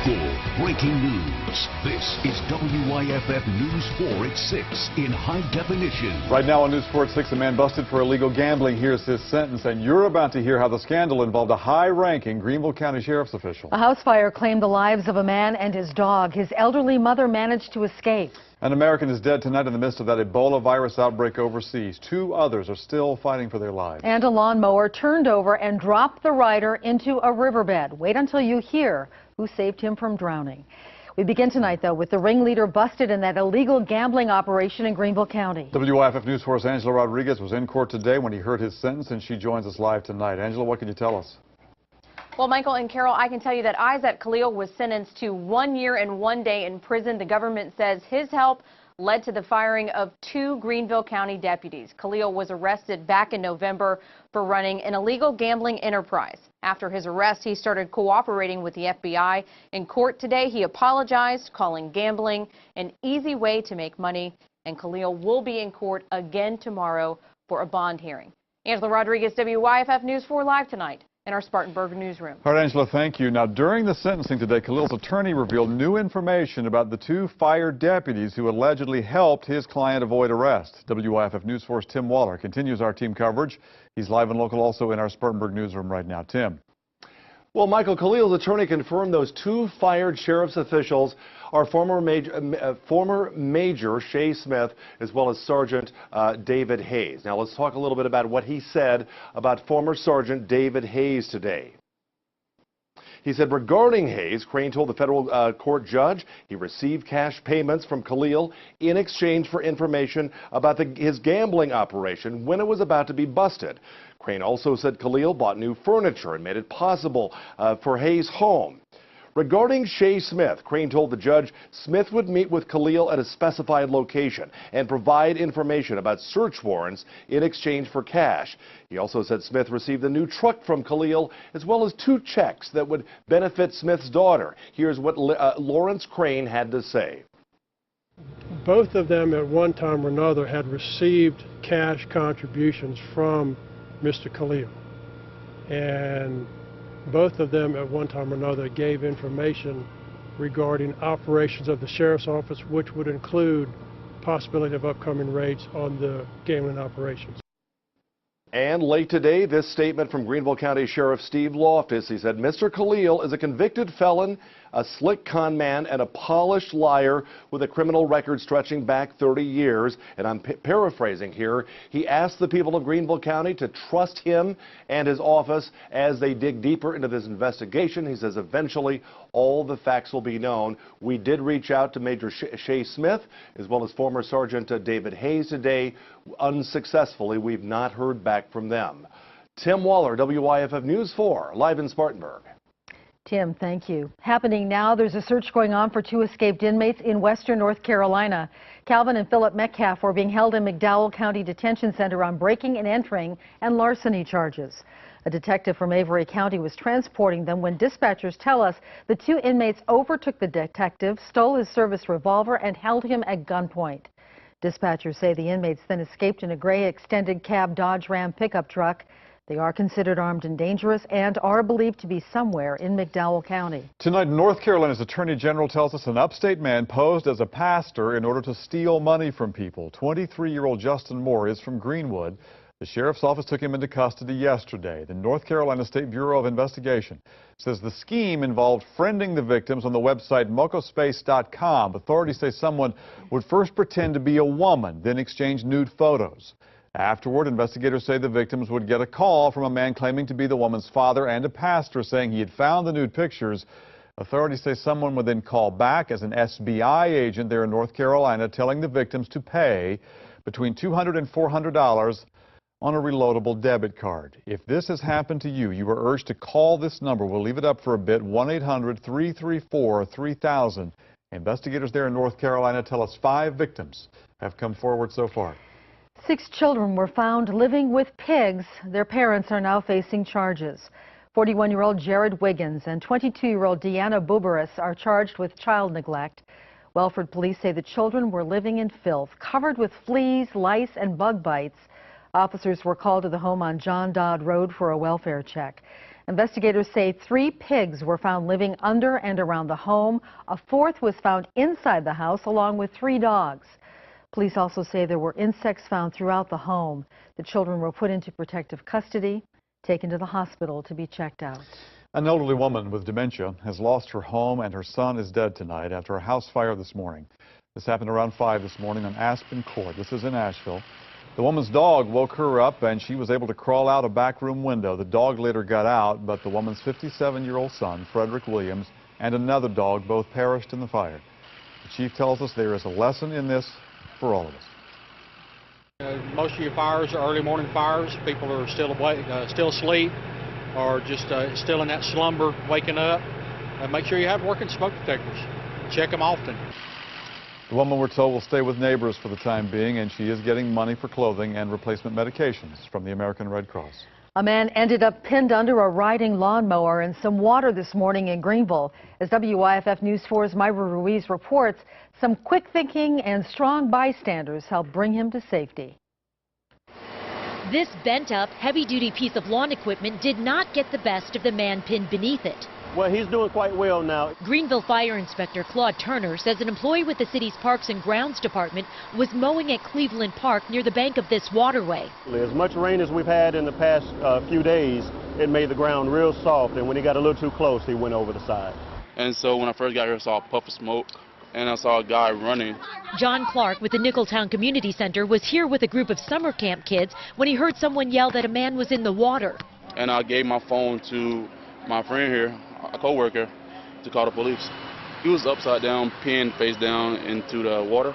Local breaking news. This is WYFF News 4 at 6 in high definition. Right now on News 4 at 6, a man busted for illegal gambling hears his sentence, and you're about to hear how the scandal involved a high-ranking Greenville County Sheriff's official. A house fire claimed the lives of a man and his dog. His elderly mother managed to escape. An American is dead tonight in the midst of that Ebola virus outbreak overseas. 2 others are still fighting for their lives. And a lawnmower turned over and dropped the rider into a riverbed. Wait until you hear who saved him from drowning. We begin tonight, though, with the ringleader busted in that illegal gambling operation in Greenville County. WYFF News 4's Angela Rodriguez was in court today when he heard his sentence, and she joins us live tonight. Angela, what can you tell us? Well, Michael and Carol, I can tell you that Isaac Khalil was sentenced to 1 year and 1 day in prison. The government says his help led to the firing of 2 Greenville County deputies. Khalil was arrested back in November for running an illegal gambling enterprise. After his arrest, he started cooperating with the FBI. In court today, he apologized, calling gambling an easy way to make money, and Khalil will be in court again tomorrow for a bond hearing. Angela Rodriguez, WYFF News 4 Live tonight in our Spartanburg newsroom. All right, Angela, thank you. Now, during the sentencing today, Khalil's attorney revealed new information about the 2 fired deputies who allegedly helped his client avoid arrest. WYFF News 4's Tim Waller continues our team coverage. He's live and local also in our Spartanburg newsroom right now. Tim. Well, Michael, Khalil's attorney confirmed those 2 fired sheriff's officials are former Major Shay Smith as well as Sergeant David Hayes. Now, let's talk a little bit about what he said about former Sergeant David Hayes today. He said regarding Hayes, Crane told the federal court judge he received cash payments from Khalil in exchange for information about his gambling operation when it was about to be busted. Crane also said Khalil bought new furniture and made it possible for Hayes' home. Regarding Shay Smith, Crane told the judge Smith would meet with Khalil at a specified location and provide information about search warrants in exchange for cash. He also said Smith received a new truck from Khalil as well as 2 checks that would benefit Smith's daughter. Here's what Lawrence Crane had to say. Both of them at one time or another had received cash contributions from Mr. Khalil, and both of them at one time or another gave information regarding operations of the sheriff's office, which would include possibility of upcoming raids on the gambling operations. And late today, this statement from Greenville County Sheriff Steve Loftus. He said Mr. Khalil is a convicted felon, a slick con man, and a polished liar with a criminal record stretching back 30 years. And I'm paraphrasing here. He asked the people of Greenville County to trust him and his office as they dig deeper into this investigation. He says eventually all the facts will be known. We did reach out to Major Shay Smith as well as former Sergeant David Hayes today. Unsuccessfully, we've not heard back from them. Tim Waller, WYFF News 4, live in Spartanburg. Tim, thank you. Happening now, there's a search going on for 2 escaped inmates in western North Carolina. Calvin and Philip Metcalf were being held in McDowell County Detention Center on breaking and entering and larceny charges. A detective from Avery County was transporting them when dispatchers tell us the 2 inmates overtook the detective, stole his service revolver, and held him at gunpoint. Dispatchers say the inmates then escaped in a gray extended cab Dodge Ram pickup truck. They are considered armed and dangerous and are believed to be somewhere in McDowell County. Tonight, North Carolina's Attorney General tells us an upstate man posed as a pastor in order to steal money from people. 23-year-old Justin Moore is from Greenwood. The sheriff's office took him into custody yesterday. The North Carolina State Bureau of Investigation says the scheme involved friending the victims on the website mocospace.com. Authorities say someone would first pretend to be a woman, then exchange nude photos. Afterward, investigators say the victims would get a call from a man claiming to be the woman's father and a pastor saying he had found the nude pictures. Authorities say someone would then call back as an SBI agent there in North Carolina, telling the victims to pay between $200 and $400 on a reloadable debit card. If this has happened to you, you are urged to call this number. We'll leave it up for a bit, 1-800-334-3000. Investigators there in North Carolina tell us 5 victims have come forward so far. 6 children were found living with pigs. Their parents are now facing charges. 41-year-old Jared Wiggins and 22-year-old Deanna Bubaris are charged with child neglect. Welford police say the children were living in filth, covered with fleas, lice, and bug bites. Officers were called to the home on John Dodd Road for a welfare check. Investigators say 3 pigs were found living under and around the home. A 4th was found inside the house along with 3 dogs. Police also say there were insects found throughout the home. The children were put into protective custody, taken to the hospital to be checked out. An elderly woman with dementia has lost her home and her son is dead tonight after a house fire this morning. This happened around 5 this morning on Aspen Court. This is in Asheville. The woman's dog woke her up and she was able to crawl out a back room window. The dog later got out, but the woman's 57-year-old son, Frederick Williams, and another dog both perished in the fire. The chief tells us there is a lesson in this for all of us. Most of your fires are early morning fires. People are still awake, still asleep, or just still in that slumber, waking up. Make sure you have working smoke detectors. Check them often. The woman, we're told, will stay with neighbors for the time being, and she is getting money for clothing and replacement medications from the American Red Cross. A man ended up pinned under a riding lawnmower and some water this morning in Greenville. As WYFF News 4's Myra Ruiz reports, some quick thinking and strong bystanders helped bring him to safety. This bent-up, heavy-duty piece of lawn equipment did not get the best of the man pinned beneath it. Well, he's doing quite well now. Greenville Fire Inspector Claude Turner says an employee with the city's Parks and Grounds Department was mowing at Cleveland Park near the bank of this waterway. As much rain as we've had in the past few days, it made the ground real soft, and when he got a little too close, he went over the side. And so when I first got here, I saw a puff of smoke, and I saw a guy running. John Clark with the Nicholtown Community Center was here with a group of summer camp kids when he heard someone yell that a man was in the water. And I gave my phone to my friend here, a co-worker, to call the police. He was upside down, pinned face down into the water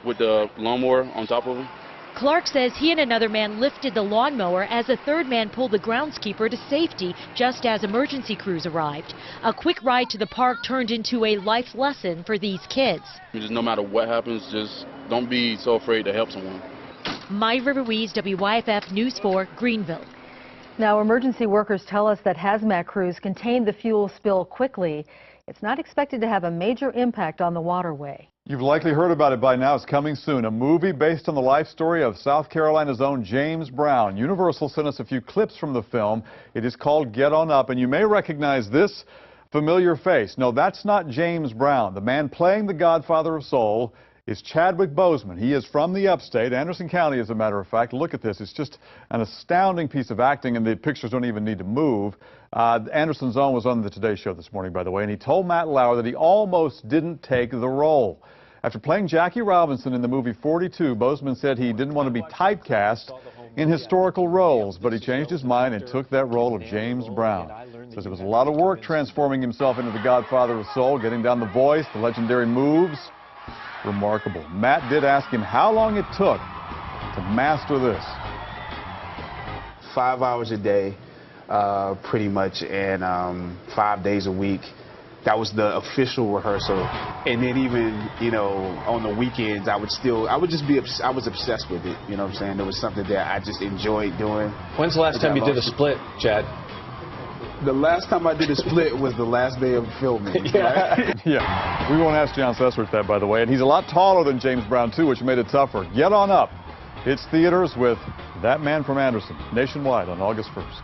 with the lawnmower on top of him. Clark says he and another man lifted the lawnmower as a third man pulled the groundskeeper to safety just as emergency crews arrived. A quick ride to the park turned into a life lesson for these kids. Just no matter what happens, just don't be so afraid to help someone. Myra Ruiz, WYFF News 4, Greenville. Now, emergency workers tell us that hazmat crews contained the fuel spill quickly. It's not expected to have a major impact on the waterway. You've likely heard about it by now. It's coming soon. A movie based on the life story of South Carolina's own James Brown. Universal sent us a few clips from the film. It is called Get On Up, and you may recognize this familiar face. No, that's not James Brown. The man playing the Godfather of Soul is Chadwick Boseman. He is from the upstate, Anderson County, as a matter of fact. Look at this. It's just an astounding piece of acting, and the pictures don't even need to move. Anderson's Own was on the Today Show this morning, by the way, and he told Matt Lauer that he almost didn't take the role. After playing Jackie Robinson in the movie 42, Boseman said he didn't want to be typecast in historical roles, but he changed his mind and took that role of James Brown. Says it was a lot of work transforming himself into the Godfather of Soul, getting down the voice, the legendary moves. Remarkable. Matt did ask him how long it took to master this. 5 hours a day, pretty much, and 5 days a week. That was the official rehearsal. And then even, you know, on the weekends, I was obsessed with it. You know what I'm saying? It was something that I just enjoyed doing. When's the last time you did a split, Chad? The last time I did a split was the last day of filming. Yeah. Right? Yeah. We won't ask John Sessrich that, by the way. And he's a lot taller than James Brown, too, which made it tougher. Get On Up. It's theaters with That Man from Anderson nationwide on August 1st.